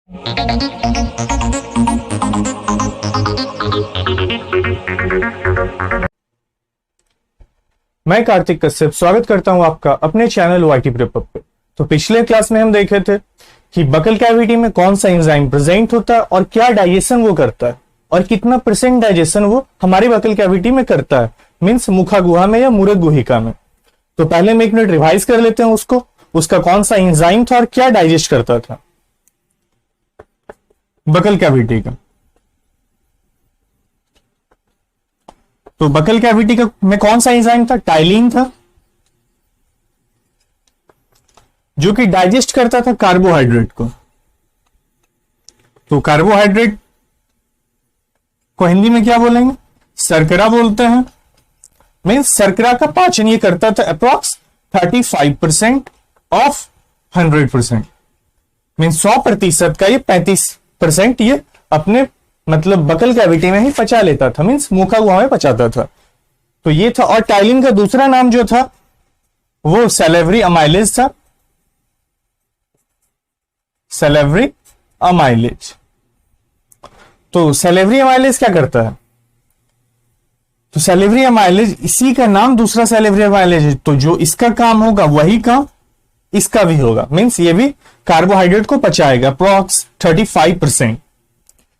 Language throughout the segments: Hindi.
मैं कार्तिक कश्यप स्वागत करता हूं आपका अपने चैनल वाईटी प्रेप पे। तो पिछले क्लास में हम देखे थे कि बकल कैविटी में कौन सा एंजाइम प्रेजेंट होता है और क्या डाइजेशन वो करता है और कितना परसेंट डाइजेशन वो हमारी बकल कैविटी में करता है, मींस मुखा गुहा में या मूरक गुहिका में। तो पहले हम एक मिनट रिवाइज कर लेते हैं उसका कौन सा एंजाइम था और क्या डाइजेस्ट करता था बकल कैविटी का। तो बकल कैविटी का में कौन सा एंजाइम था? टाइलिन था, जो कि डाइजेस्ट करता था कार्बोहाइड्रेट को। तो कार्बोहाइड्रेट को हिंदी में क्या बोलेंगे? शर्करा बोलते हैं। मीन्स शर्करा का पाचन ये करता था अप्रॉक्स 35% ऑफ 100%। मीन्स 100% का ये 35% ये अपने मतलब बकल कैविटी में ही पचा लेता था, मीन्स मुखा गुहा में पचाता था। तो ये था। और टाइलिन का दूसरा नाम जो था वो सैलिवरी अमाइलेज था। Salivary amylase. तो सैलिवरी अमाइलेज क्या करता है? तो सैलिवरी अमाइलेज, इसी का नाम दूसरा सैलिवरी अमाइलेज है। तो जो इसका काम होगा वही काम इसका भी होगा। मीन्स ये भी कार्बोहाइड्रेट को पचाएगा अप्रॉक्स 35%।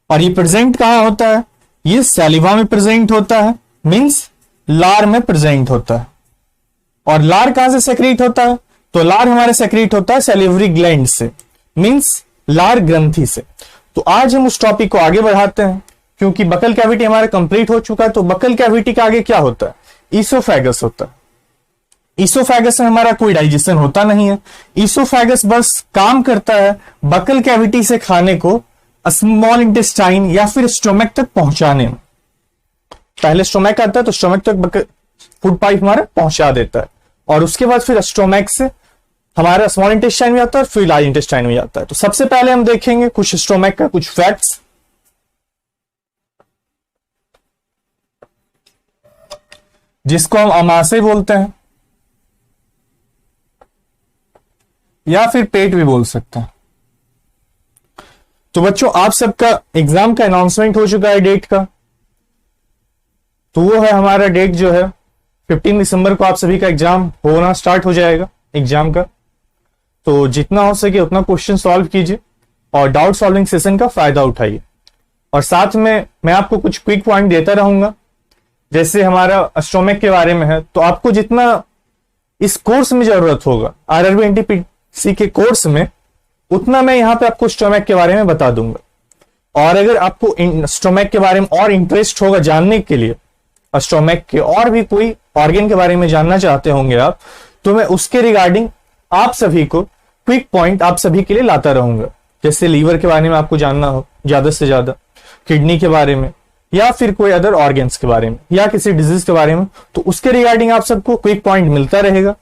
और ये प्रेजेंट कहां होता है? ये सैलिवा में प्रेजेंट होता है, मींस लार में प्रेजेंट होता है। और लार कहां से सेक्रेट होता है? तो लार हमारे सेक्रेट होता है सैलिवरी ग्लैंड से, मींस लार ग्रंथि से। तो आज हम उस टॉपिक को आगे बढ़ाते हैं, क्योंकि बकल कैविटी हमारा कंप्लीट हो चुका है। तो बकल कैविटी के आगे क्या होता है? ईसोफेगस होता है। ईसोफेगस में हमारा कोई डाइजेशन होता नहीं है। ईसोफेगस बस काम करता है बकल कैविटी से खाने को स्मॉल इंटेस्टाइन या फिर स्टोमक तक पहुंचाने में। पहले स्टोमक आता है तो स्टोमक तक फूड पाइप हमारा पहुंचा देता है, और उसके बाद फिर स्टोमक से हमारा स्मॉल इंटेस्टाइन में आता है, फिर लार्ज इंटेस्टाइन में आता है। तो सबसे पहले हम देखेंगे कुछ स्टोमक का कुछ फैक्ट्स। जिसको हम अमाशय बोलते हैं या फिर पेट भी बोल सकते हैं। तो बच्चों, आप सबका एग्जाम का अनाउंसमेंट हो चुका है डेट का। तो वो है हमारा डेट जो है 15 दिसंबर को आप सभी का एग्जाम होना स्टार्ट हो जाएगा एग्जाम का। तो जितना हो सके उतना क्वेश्चन सॉल्व कीजिए और डाउट सॉल्विंग सेशन का फायदा उठाइए। और साथ में मैं आपको कुछ क्विक पॉइंट देता रहूंगा। जैसे हमारा स्टोमक के बारे में है, तो आपको जितना इस कोर्स में जरूरत होगा आरआरबी एनटीपीसी के कोर्स में, उतना मैं यहां पे आपको स्टोमक के बारे में बता दूंगा। और अगर आपको स्टोमक के बारे में और इंटरेस्ट होगा जानने के लिए, स्टोमक के और भी कोई ऑर्गन के बारे में जानना चाहते होंगे आप, तो मैं उसके रिगार्डिंग आप सभी को क्विक पॉइंट आप सभी के लिए लाता रहूंगा। जैसे लीवर के बारे में आपको जानना हो ज्यादा से ज्यादा, किडनी के बारे में, या फिर कोई अदर ऑर्गन्स के बारे में, या किसी डिजीज के बारे में, तो उसके रिगार्डिंग आप सबको क्विक पॉइंट मिलता रहेगा।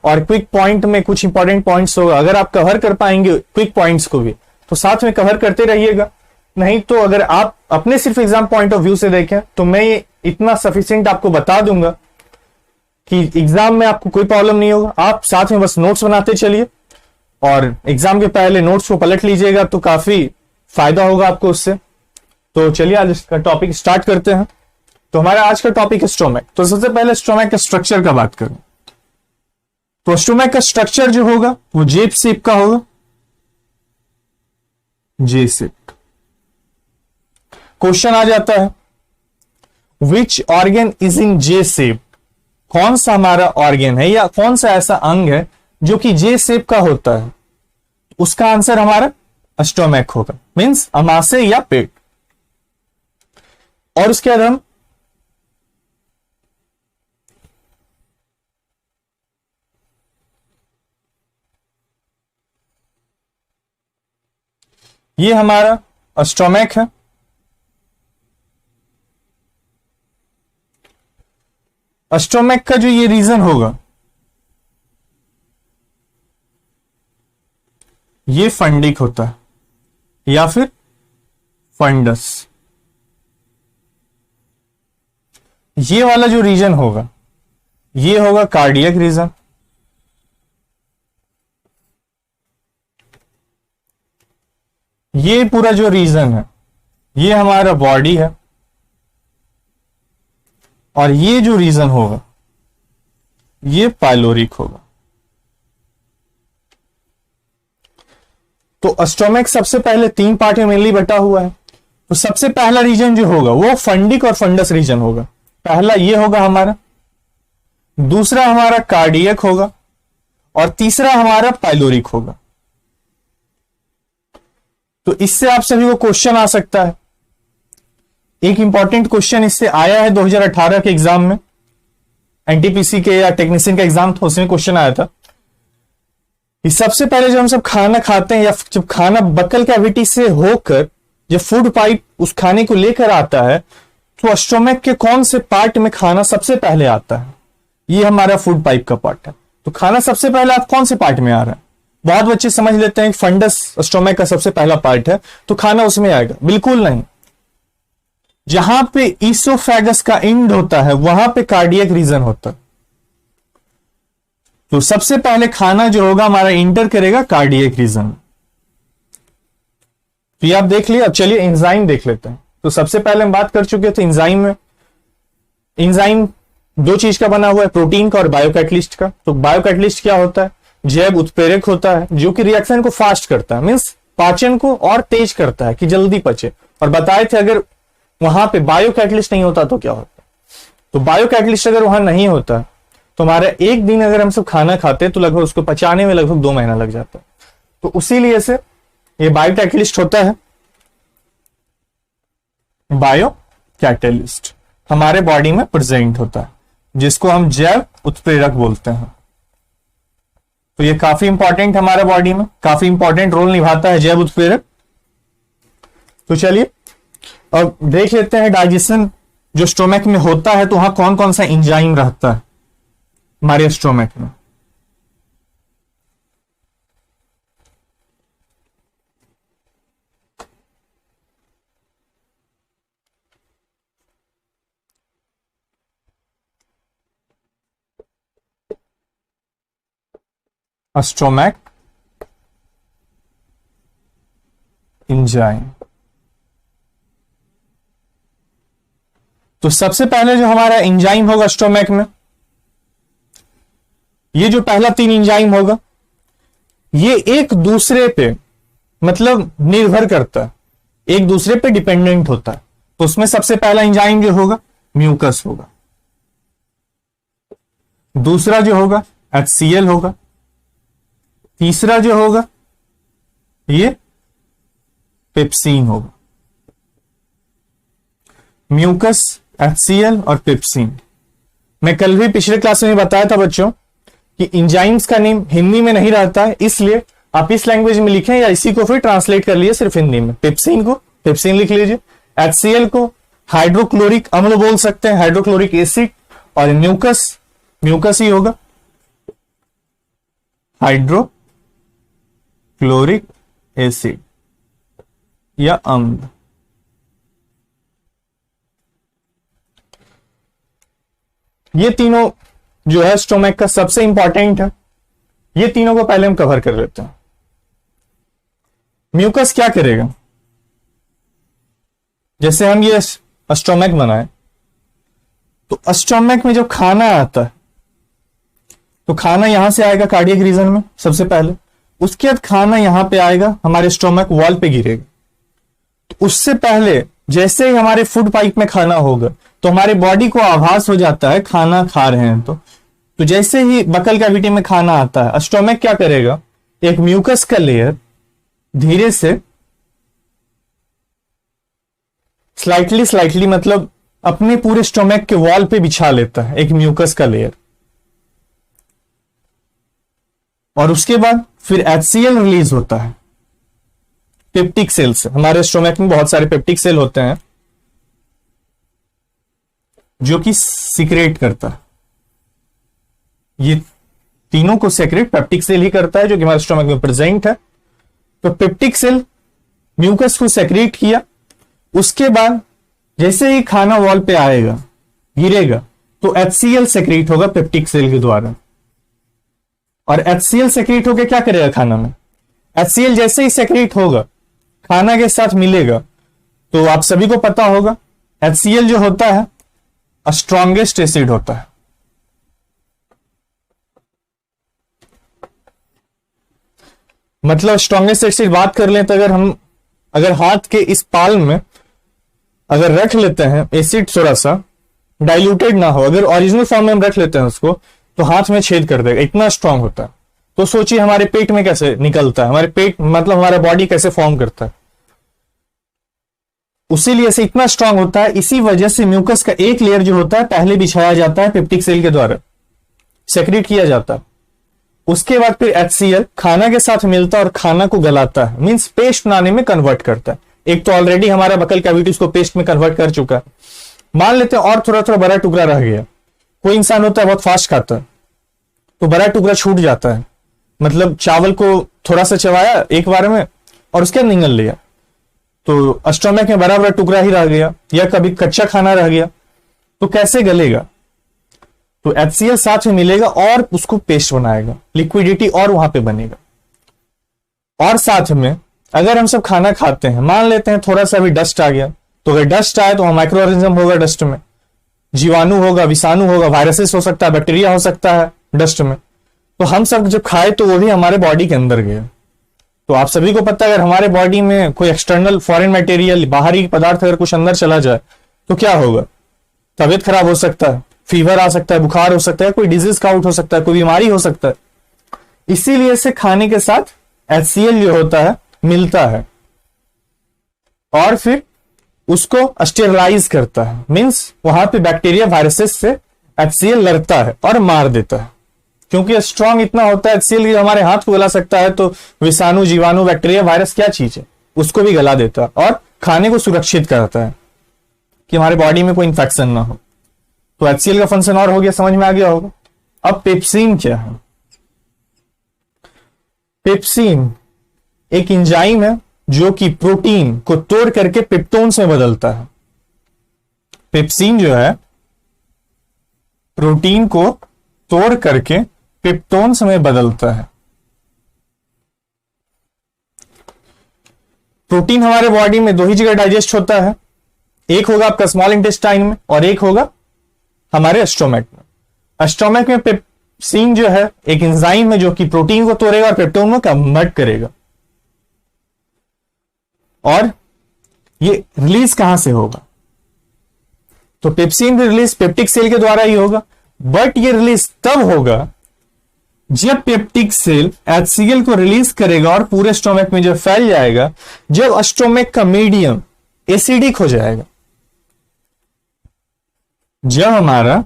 और क्विक पॉइंट में कुछ इंपॉर्टेंट पॉइंट्स होगा, अगर आप कवर कर पाएंगे क्विक पॉइंट्स को भी तो साथ में कवर करते रहिएगा। नहीं तो अगर आप अपने सिर्फ एग्जाम पॉइंट ऑफ व्यू से देखें तो मैं ये इतना सफिशिएंट आपको बता दूंगा कि एग्जाम में आपको कोई प्रॉब्लम नहीं होगा। आप साथ में बस नोट्स बनाते चलिए और एग्जाम के पहले नोट्स को पलट लीजिएगा, तो काफी फायदा होगा आपको उससे। तो चलिए आज इसका टॉपिक स्टार्ट करते हैं। तो हमारा आज का टॉपिक है स्टोमक। तो सबसे पहले स्टोमक के स्ट्रक्चर का बात करें तो स्टोमक का स्ट्रक्चर जो होगा वो जे शेप का होगा। जे शेप। क्वेश्चन आ जाता है which organ is in J shape? कौन सा हमारा ऑर्गन है या कौन सा ऐसा अंग है जो कि जे शेप का होता है? उसका आंसर हमारा स्टोमक होगा, मींस अमाशय या पेट। और उसके बाद हम ये हमारा स्टोमक है। स्टोमक का जो ये रीजन होगा ये फंडिक होता है या फिर फंडस। ये वाला जो रीजन होगा ये होगा कार्डियक रीजन। ये पूरा जो रीजन है ये हमारा बॉडी है, और ये जो रीजन होगा ये पाइलोरिक होगा। तो स्टोमक सबसे पहले 3 पार्ट में मेनली बटा हुआ है। तो सबसे पहला रीजन जो होगा वो फंडिक और फंडस रीजन होगा। पहला ये होगा हमारा, दूसरा हमारा कार्डियक होगा, और तीसरा हमारा पाइलोरिक होगा। तो इससे आप सभी को क्वेश्चन आ सकता है। एक इंपॉर्टेंट क्वेश्चन इससे आया है 2018 के एग्जाम में, एनटीपीसी के या टेक्नीशियन का एग्जाम था, उसमें क्वेश्चन आया था कि सबसे पहले जब हम सब खाना खाते हैं या जब खाना बकल कैविटी से होकर जब फूड पाइप उस खाने को लेकर आता है तो स्टोमक के कौन से पार्ट में खाना सबसे पहले आता है। ये हमारा फूड पाइप का पार्ट है। तो खाना सबसे पहले आप कौन से पार्ट में आ रहा है। बहुत बच्चे समझ लेते हैं फंडस स्टोमक का सबसे पहला पार्ट है तो खाना उसमें आएगा। बिल्कुल नहीं, जहां पे ईसोफेगस का एंड होता है वहां पे कार्डियक रीजन होता है। तो सबसे पहले खाना जो होगा हमारा इंटर करेगा कार्डियक रीजन। तो ये आप देख लिया। अब चलिए एंजाइम देख लेते हैं। तो सबसे पहले हम बात कर चुके थे एंजाइम में। एंजाइम 2 चीज का बना हुआ है, प्रोटीन का और बायोकैटलिस्ट का। तो बायोकैटलिस्ट क्या होता है, जैव उत्प्रेरक होता है जो कि रिएक्शन को फास्ट करता है, मींस पाचन को और तेज करता है कि जल्दी पचे। और बताए थे अगर वहां पे बायोकैटलिस्ट नहीं होता तो क्या होता। तो बायोकैटलिस्ट अगर वहां नहीं होता तो हमारा एक दिन अगर हम सब खाना खाते तो लगभग उसको पचाने में लगभग 2 महीना लग जाता। तो उसीलिए से ये बायोकैटलिस्ट होता है। बायोकैटलिस्ट हमारे बॉडी में प्रेजेंट होता है जिसको हम जैव उत्प्रेरक बोलते हैं। तो ये काफी इंपॉर्टेंट हमारे बॉडी में, काफी इंपॉर्टेंट रोल निभाता है जैव उत्प्रेरक। तो चलिए अब देख लेते हैं डाइजेशन जो स्टोमक में होता है तो वहां कौन कौन सा एंजाइम रहता है हमारे स्टोमक में। Stomach enzyme. तो सबसे पहले जो हमारा एंजाइम होगा स्टोमक में, ये जो पहला 3 एंजाइम होगा ये एक दूसरे पे मतलब निर्भर करता है, एक दूसरे पे डिपेंडेंट होता है। तो उसमें सबसे पहला एंजाइम जो होगा म्यूकस होगा, दूसरा जो होगा HCl होगा, तीसरा जो होगा ये पेप्सिन होगा। म्यूकस, HCl और पेप्सिन। मैं कल भी पिछले क्लास में बताया था बच्चों कि एंजाइम्स का नेम हिंदी में नहीं रहता है, इसलिए आप इस लैंग्वेज में लिखें या इसी को फिर ट्रांसलेट कर लिए सिर्फ हिंदी में। पेप्सिन को पेप्सिन लिख लीजिए, HCl को हाइड्रोक्लोरिक अम्ल बोल सकते हैं, हाइड्रोक्लोरिक एसिड, और म्यूकस म्यूकस ही होगा, हाइड्रोक्लोरिक एसिड या अम्ल। ये तीनों जो है स्टोमक का सबसे इंपॉर्टेंट है। ये तीनों को पहले हम कवर कर लेते हैं। म्यूकस क्या करेगा, जैसे हम ये स्टोमक बनाए तो स्टोमक में जब खाना आता है तो खाना यहां से आएगा कार्डियक रीजन में सबसे पहले, उसके बाद खाना यहां पे आएगा हमारे स्टोमक वॉल पे गिरेगा। तो उससे पहले जैसे ही हमारे फूड पाइप में खाना होगा तो हमारे बॉडी को आभास हो जाता है खाना खा रहे हैं। तो जैसे ही बकल कैविटी में खाना आता है स्टोमक क्या करेगा, एक म्यूकस का लेयर धीरे से स्लाइटली मतलब अपने पूरे स्टोमक के वॉल पे बिछा लेता है एक म्यूकस का लेयर। और उसके बाद फिर HCl रिलीज होता है पेप्टिक सेल से। हमारे स्टोमक में बहुत सारे पेप्टिक सेल होते हैं जो कि सीक्रेट करता है, ये तीनों को सेक्रेट पेप्टिक सेल ही करता है जो कि हमारे स्टोमक में प्रेजेंट है। तो पेप्टिक सेल म्यूकस को सेक्रेट किया, उसके बाद जैसे ही खाना वॉल पे आएगा गिरेगा तो HCl सेक्रेट होगा पेप्टिक सेल के द्वारा। और HCl सेक्रेट होकर क्या करेगा खाना में, HCl जैसे ही सेक्रेट होगा खाना के साथ मिलेगा तो आप सभी को पता होगा HCl जो होता है स्ट्रॉन्गेस्ट एसिड होता है। मतलब स्ट्रॉन्गेस्ट एसिड बात कर लें तो अगर हाथ के इस पाल्म में अगर रख लेते हैं एसिड, थोड़ा सा डाइल्यूटेड ना हो, अगर ओरिजिनल फॉर्म में हम रख लेते हैं उसको तो हाथ में छेद कर देगा, इतना स्ट्रांग होता है। तो सोचिए हमारे पेट में कैसे निकलता है, हमारे पेट मतलब हमारा बॉडी कैसे फॉर्म करता है, उसीलिए से इतना स्ट्रांग होता है। इसी वजह से म्यूकस का एक लेयर जो होता है पहले बिछाया जाता है पेप्टिक सेल के द्वारा, सेक्रेट किया जाता है। उसके बाद फिर HCl खाना के साथ मिलता है और खाना को गलाता है, मींस पेस्ट बनाने में कन्वर्ट करता है। एक तो ऑलरेडी हमारा बकल कैविटी उसको पेस्ट में कन्वर्ट कर चुका है, मान लेते हैं और थोड़ा थोड़ा बड़ा टुकड़ा रह गया। कोई इंसान होता है बहुत फास्ट खाता है तो बड़ा टुकड़ा छूट जाता है, मतलब चावल को थोड़ा सा चबाया एक बार में और उसके बाद निगल लिया तो स्टोमक में बड़ा बड़ा टुकड़ा ही रह गया, या कभी कच्चा खाना रह गया तो कैसे गलेगा। तो HCl साथ में मिलेगा और उसको पेस्ट बनाएगा, लिक्विडिटी और वहां पे बनेगा। और साथ में अगर हम सब खाना खाते हैं, मान लेते हैं थोड़ा सा भी डस्ट आ गया, तो अगर डस्ट आए तो वहां माइक्रो ऑर्गेनिज्म होगा डस्ट में, जीवाणु होगा, विषाणु होगा, वायरसेस हो सकता है, बैक्टीरिया हो सकता है डस्ट में। तो हम सब जब खाए तो वो भी हमारे बॉडी के अंदर गया। तो आप सभी को पता है अगर हमारे बॉडी में कोई एक्सटर्नल फॉरेन मटेरियल, बाहरी पदार्थ अगर कुछ अंदर चला जाए तो क्या होगा, तबीयत खराब हो सकता है, फीवर आ सकता है, बुखार हो सकता है, कोई डिजीज काउट हो सकता है, कोई बीमारी हो सकता है। इसीलिए से खाने के साथ HCl जो होता है मिलता है और फिर उसको स्टेरलाइज करता है, मींस वहां पे बैक्टीरिया वायरसेस से HCl लड़ता है और मार देता है। क्योंकि स्ट्रांग इतना होता है HCl कि हमारे हाथ को गला सकता है, तो विषाणु, जीवाणु, बैक्टीरिया, वायरस क्या चीज है उसको भी गला देता है और खाने को सुरक्षित करता है कि हमारे बॉडी में कोई इंफेक्शन ना हो। तो HCl का फंक्शन और हो गया, समझ में आ गया होगा। अब पेप्सिन क्या है? पेप्सिन एक एंजाइम है जो कि प्रोटीन को तोड़ करके पेप्टोन्स में बदलता है। पेप्सिन जो है प्रोटीन को तोड़ करके पेप्टोन्स में बदलता है। प्रोटीन हमारे बॉडी में दो ही जगह डाइजेस्ट होता है, एक होगा आपका स्मॉल इंटेस्टाइन में और एक होगा हमारे स्टोमक में। स्टोमक में पेप्सिन जो है एक एंजाइम है जो कि प्रोटीन को तोड़ेगा और पेप्टोन में कन्वर्ट करेगा। और ये रिलीज कहां से होगा? तो पेप्सिन भी रिलीज पेप्टिक सेल के द्वारा ही होगा, बट ये रिलीज तब होगा जब पेप्टिक सेल HCl को रिलीज करेगा और पूरे स्टोमक में जब फैल जाएगा, जब स्टोमक का मीडियम एसिडिक हो जाएगा। जब हमारा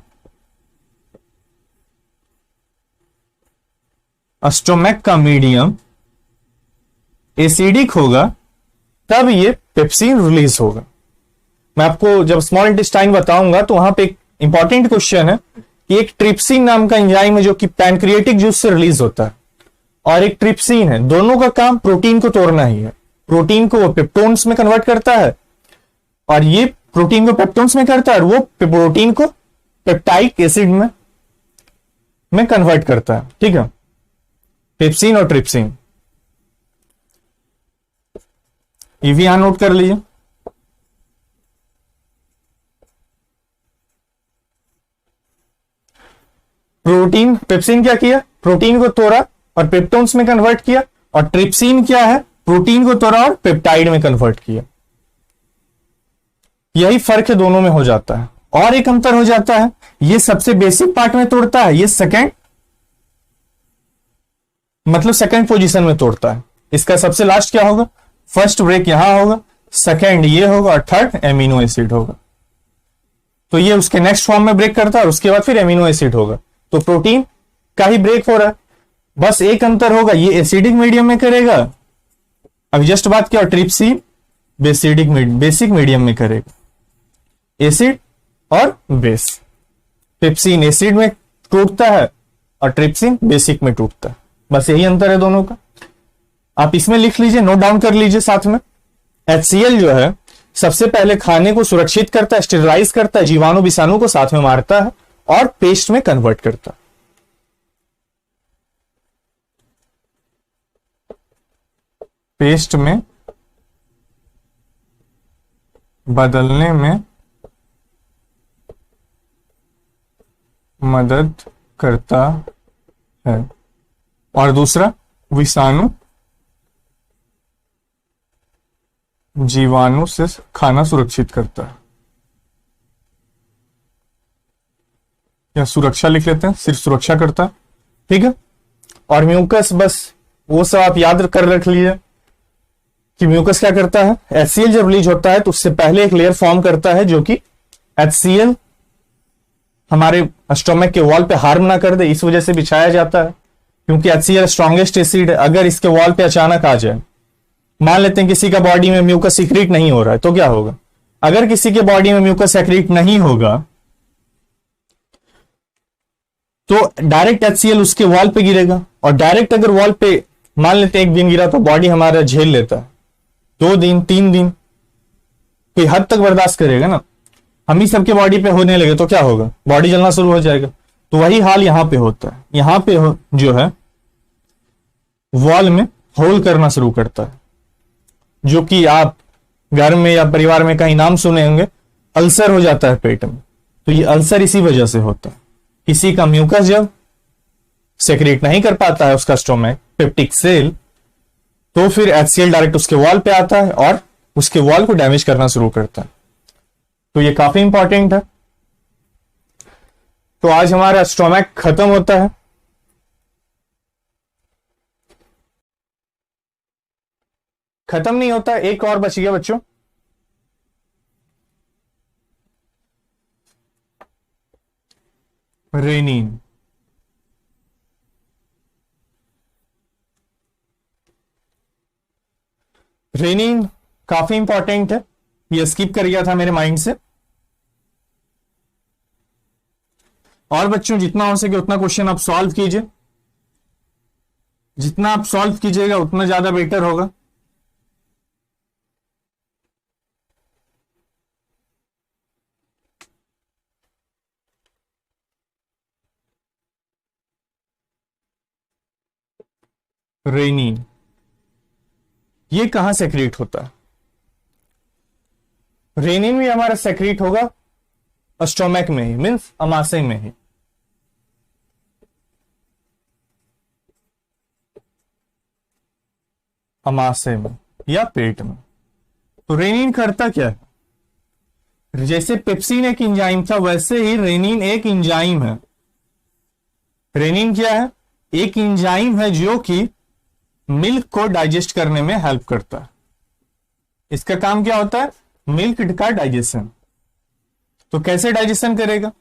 स्टोमक का मीडियम एसिडिक होगा तब ये पेप्सिन रिलीज होगा। मैं आपको जब स्मॉल इंटेस्टाइन बताऊंगा तो वहां पे एक इंपॉर्टेंट क्वेश्चन है कि एक ट्रिप्सिन नाम का एंजाइम है जो कि पैनक्रिएटिक जूस से रिलीज होता है, और एक ट्रिप्सिन है, दोनों का काम प्रोटीन को तोड़ना ही है। प्रोटीन को वो पेप्टोन्स में कन्वर्ट करता है और ये प्रोटीन को पेप्टोन्स में करता है और वो प्रोटीन को पेप्टाइक एसिड में कन्वर्ट करता है। ठीक है, पेप्सिन और ट्रिप्सिन, ये भी यहां नोट कर लीजिए। प्रोटीन, पेप्सिन क्या किया? प्रोटीन को तोड़ा और पेप्टोन्स में कन्वर्ट किया, और ट्रिप्सिन क्या है? प्रोटीन को तोड़ा और पेप्टाइड में कन्वर्ट किया। यही फर्क है दोनों में हो जाता है। और एक अंतर हो जाता है, ये सबसे बेसिक पार्ट में तोड़ता है, ये सेकंड मतलब सेकंड पोजीशन में तोड़ता है। इसका सबसे लास्ट क्या होगा? फर्स्ट ब्रेक यहां होगा, सेकंड ये होगा और थर्ड एमिनो एसिड होगा। तो ये उसके नेक्स्ट फॉर्म में ब्रेक करता है और उसके बाद फिर एमिनो एसिड होगा। तो प्रोटीन का ही ब्रेक हो रहा है, बस एक अंतर होगा, ये एसिडिक मीडियम में करेगा, अभी जस्ट बात किया, और ट्रिप्सिन बेसिक मीडियम में करेगा, एसिड और बेस। पेप्सिन एसिड में टूटता है और ट्रिप्सिन बेसिक में टूटता है, बस यही अंतर है दोनों का। आप इसमें लिख लीजिए, नोट डाउन कर लीजिए साथ में। HCl जो है सबसे पहले खाने को सुरक्षित करता है, स्टेरलाइज करता है, जीवाणु विषाणु को साथ में मारता है और पेस्ट में कन्वर्ट करता है। पेस्ट में बदलने में मदद करता है, और दूसरा विषाणु जीवाणु से खाना सुरक्षित करता है, या सुरक्षा लिख लेते हैं, सिर्फ सुरक्षा करता है। ठीक है। और म्यूकस, बस वो सब आप याद कर रख लीजिए कि म्यूकस क्या करता है, HCl जब रिलीज होता है तो उससे पहले एक लेयर फॉर्म करता है जो कि HCl हमारे स्टोमक के वॉल पे हार्म ना कर दे, इस वजह से बिछाया जाता है, क्योंकि HCl स्ट्रॉन्गेस्ट एसिड है। अगर इसके वॉल पे अचानक आ जाए, मान लेते हैं किसी का बॉडी में म्यूकस सीक्रेट नहीं हो रहा है, तो क्या होगा? अगर किसी के बॉडी में म्यूकस सीक्रेट नहीं होगा तो डायरेक्ट HCl उसके वॉल पे गिरेगा, और डायरेक्ट अगर वॉल पे मान लेते हैं एक दिन गिरा तो बॉडी हमारा झेल लेता है, 2 दिन 3 दिन कोई हद तक बर्दाश्त करेगा ना। हम ही सबके बॉडी पे होने लगे तो क्या होगा? बॉडी जलना शुरू हो जाएगा। तो वही हाल यहां पे होता है। यहां पे जो है वॉल में होल करना शुरू करता है, जो कि आप घर में या परिवार में कहीं नाम सुने होंगे, अल्सर हो जाता है पेट में। तो ये अल्सर इसी वजह से होता है। किसी का म्यूकस जब सेक्रेट नहीं कर पाता है उसका स्टोमक, पेप्टिक सेल, तो फिर HCl डायरेक्ट उसके वॉल पे आता है और उसके वॉल को डैमेज करना शुरू करता है। तो ये काफी इंपॉर्टेंट है। तो आज हमारा स्टोमक खत्म होता है। खत्म नहीं होता, एक और बच गया बच्चों, रेनिन। रेनिन काफी इंपॉर्टेंट है, ये स्किप कर गया था मेरे माइंड से। और बच्चों जितना हो सके उतना क्वेश्चन आप सॉल्व कीजिए, जितना आप सॉल्व कीजिएगा उतना ज्यादा बेटर होगा। रेनिन ये कहां सेक्रेट होता है? रेनिन भी हमारा सेक्रेट होगा स्टोमक में ही, मीन्स अमाशय में ही। अमाशय में या पेट में। तो रेनिन करता क्या है? जैसे पेप्सिन एक एंजाइम था, वैसे ही रेनिन एक एंजाइम है। रेनिन क्या है? एक एंजाइम है जो कि मिल्क को डाइजेस्ट करने में हेल्प करता है। इसका काम क्या होता है? मिल्क का डाइजेशन। तो कैसे डाइजेशन करेगा?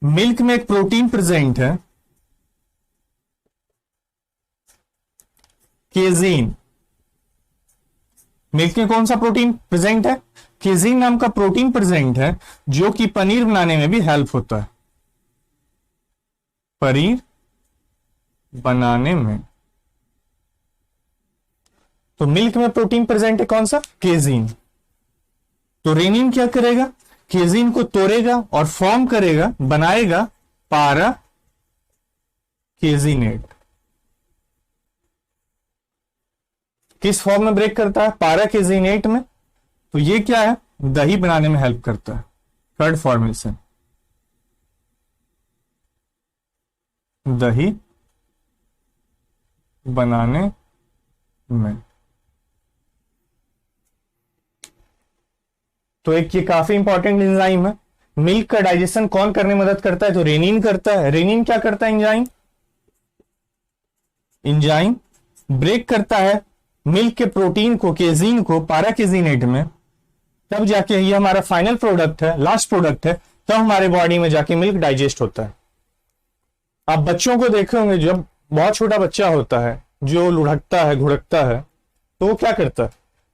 मिल्क में एक प्रोटीन प्रेजेंट है, केजीन। मिल्क में कौन सा प्रोटीन प्रेजेंट है? केजीन नाम का प्रोटीन प्रेजेंट है, जो कि पनीर बनाने में भी हेल्प होता है। पनीर बनाने में तो मिल्क में प्रोटीन प्रेजेंट है कौन सा? केजीन। तो रेनिन क्या करेगा? केजीन को तोड़ेगा और फॉर्म करेगा, बनाएगा पारा केजीनेट। किस फॉर्म में ब्रेक करता है? पारा केजीनेट में। तो ये क्या है? दही बनाने में हेल्प करता है, कर्ड फॉर्मेशन। दही बनाने में। तो एक ये काफी इंपॉर्टेंट एंजाइम है। मिल्क का डाइजेशन कौन करने में मदद करता है? तो रेनिन करता है। रेनिन क्या करता है? एंजाइम ब्रेक करता है मिल्क के प्रोटीन को, केजीन को, पारा केजीनेट में। तब जाके ये हमारा फाइनल प्रोडक्ट है, लास्ट प्रोडक्ट है, तब हमारे बॉडी में जाके मिल्क डाइजेस्ट होता है। आप बच्चों को देखे होंगे, जब बहुत छोटा बच्चा होता है जो लुढ़कता है, घुड़कता है, तो वो क्या करता है?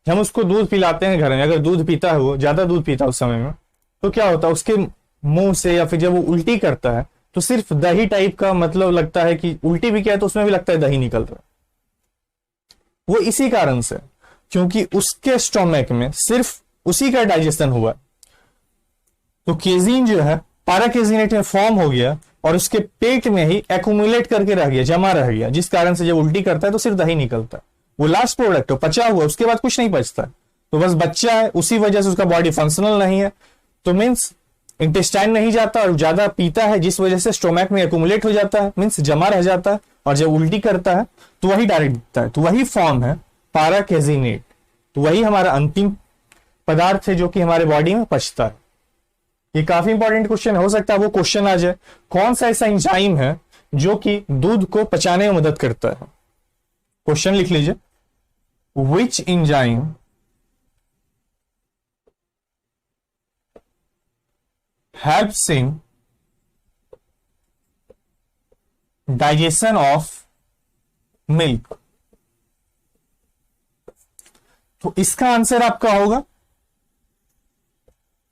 हम उसको दूध पिलाते हैं घर में, अगर दूध पीता है, वो ज्यादा दूध पीता है उस समय में, तो क्या होता है? उसके मुंह से या फिर जब वो उल्टी करता है तो सिर्फ दही टाइप का, मतलब लगता है कि उल्टी भी किया है तो उसमें भी लगता है दही निकल रहा है। वो इसी कारण से, क्योंकि उसके स्टोमक में सिर्फ उसी का डाइजेशन हुआ। तो केजीन जो है पारा केजीनेट में फॉर्म हो गया और उसके पेट में ही एक्यूमुलेट करके रह गया, जमा रह गया, जिस कारण से जब उल्टी करता है तो सिर्फ दही निकलता है। वो लास्ट प्रोडक्ट है, पचा हुआ, उसके बाद कुछ नहीं बचता। तो बस बच्चा है, उसी वजह से उसका बॉडी फंक्शनल नहीं है, तो मीन्स इंटेस्टाइन नहीं जाता और ज्यादा पीता है, जिस वजह से स्टोमैक में एक्यूमुलेट हो जाता है, मीन्स जमा रह जाता है, और जब उल्टी करता है तो वही डायरेक्ट दिखता है। तो वही फॉर्म है पाराकेजिनेट। तो वही हमारा अंतिम पदार्थ है जो कि हमारे बॉडी में पचता है। ये काफी इंपॉर्टेंट क्वेश्चन हो सकता है वो क्वेश्चन आ जाए, कौन सा ऐसा एंजाइम है जो कि दूध को पचाने में मदद करता है। क्वेश्चन लिख लीजिए, which enzyme helps in digestion of milk. तो इसका आंसर आपका होगा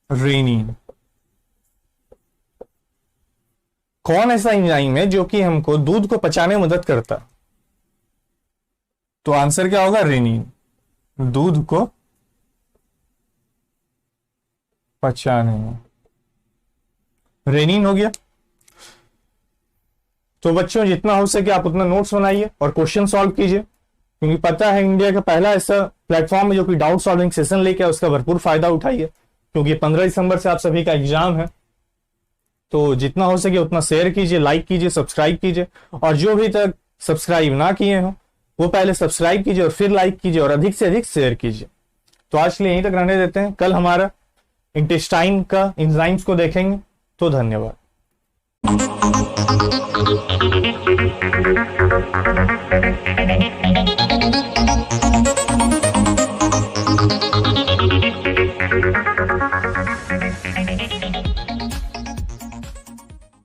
रेनिन। कौन ऐसा एंजाइम है जो कि हमको दूध को पचाने में मदद करता है? तो आंसर क्या होगा? रेनिन, दूध को पचाने में रेनिन हो गया। तो बच्चों जितना हो सके आप उतना नोट्स बनाइए और क्वेश्चन सॉल्व कीजिए, क्योंकि पता है इंडिया का पहला ऐसा प्लेटफॉर्म है जो कि डाउट सॉल्विंग सेशन लेके उसका भरपूर फायदा उठाइए, क्योंकि 15 दिसंबर से आप सभी का एग्जाम है। तो जितना हो सके उतना शेयर कीजिए, लाइक कीजिए, सब्सक्राइब कीजिए, और जो भी तक सब्सक्राइब ना किए हो वो पहले सब्सक्राइब कीजिए और फिर लाइक कीजिए और अधिक से अधिक शेयर कीजिए। तो आज के लिए यहीं तक रहने देते हैं, कल हमारा इंटेस्टाइन का एंजाइम्स को देखेंगे। तो धन्यवाद।